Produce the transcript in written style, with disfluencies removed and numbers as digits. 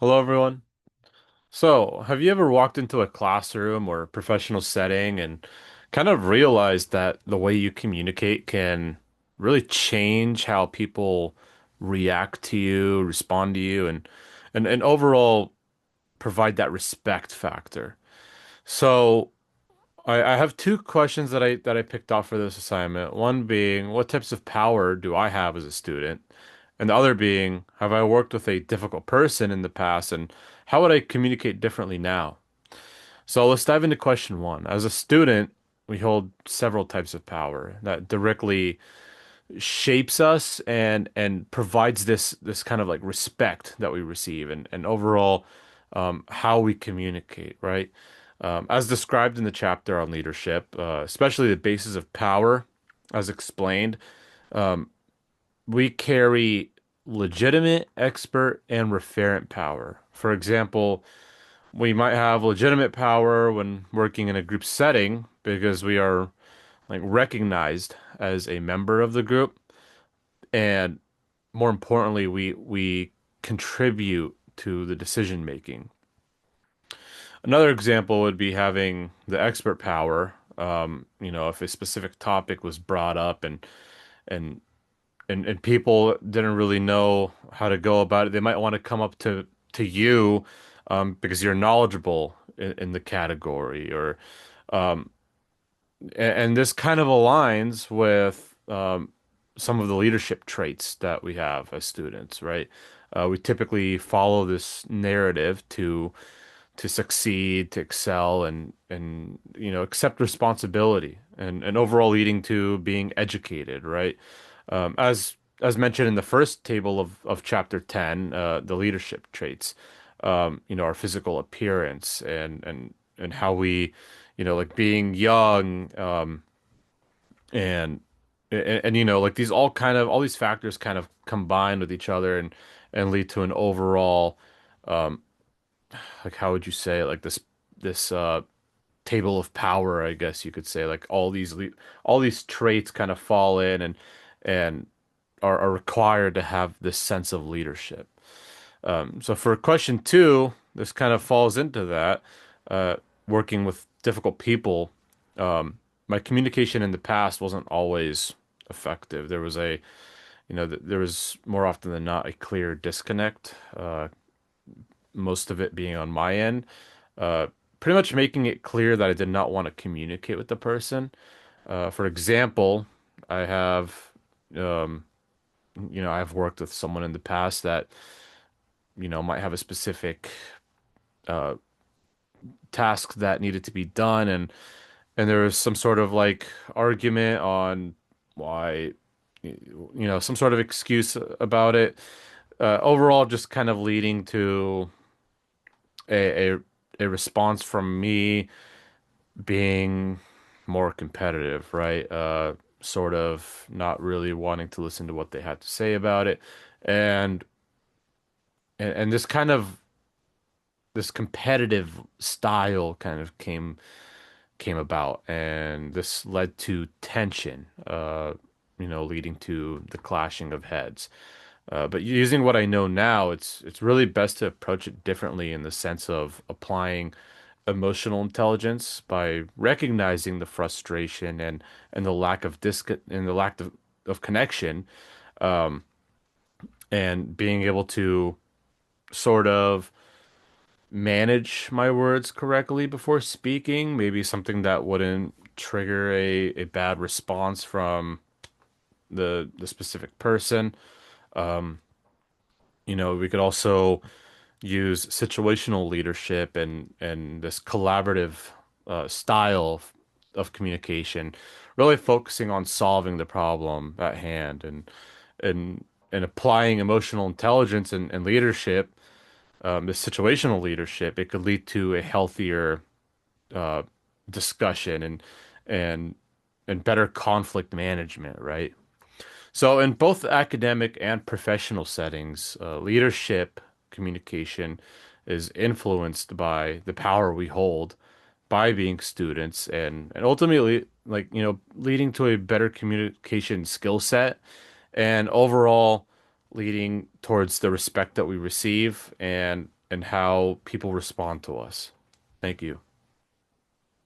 Hello, everyone. So, have you ever walked into a classroom or professional setting and kind of realized that the way you communicate can really change how people react to you, respond to you, and overall provide that respect factor? So, I have two questions that I picked out for this assignment. One being, what types of power do I have as a student? And the other being, have I worked with a difficult person in the past and how would I communicate differently now? So let's dive into question one. As a student, we hold several types of power that directly shapes us and provides this kind of like respect that we receive and overall how we communicate, right? As described in the chapter on leadership, especially the basis of power, as explained, we carry legitimate, expert, and referent power. For example, we might have legitimate power when working in a group setting because we are like recognized as a member of the group, and more importantly, we contribute to the decision making. Another example would be having the expert power. If a specific topic was brought up and and people didn't really know how to go about it, they might want to come up to you because you're knowledgeable in the category or and this kind of aligns with some of the leadership traits that we have as students, right? We typically follow this narrative to succeed, to excel, and accept responsibility, and overall leading to being educated, right? As mentioned in the first table of chapter 10, the leadership traits, our physical appearance and how we, like being young, and like these all these factors kind of combine with each other and lead to an overall like how would you say it? Like this table of power, I guess you could say. Like all these traits kind of fall in and are required to have this sense of leadership. So for question two, this kind of falls into that. Uh, Working with difficult people, my communication in the past wasn't always effective. There was more often than not a clear disconnect. Most of it being on my end, uh, pretty much making it clear that I did not want to communicate with the person. For example, I have, um, I've worked with someone in the past that, might have a specific uh, task that needed to be done, and there was some sort of like argument on why, some sort of excuse about it. Overall, just kind of leading to a, a a response from me being more competitive, right? Sort of not really wanting to listen to what they had to say about it, and and this competitive style kind of came about, and this led to tension, leading to the clashing of heads. But using what I know now, it's really best to approach it differently in the sense of applying emotional intelligence by recognizing the frustration and the lack of of connection, um, and being able to sort of manage my words correctly before speaking, maybe something that wouldn't trigger a bad response from the specific person. Um, we could also use situational leadership and this collaborative style of communication, really focusing on solving the problem at hand and and applying emotional intelligence and leadership, the situational leadership. It could lead to a healthier uh, discussion and and better conflict management, right? So, in both academic and professional settings, leadership communication is influenced by the power we hold by being students and ultimately, like, leading to a better communication skill set and overall leading towards the respect that we receive and and how people respond to us. Thank you.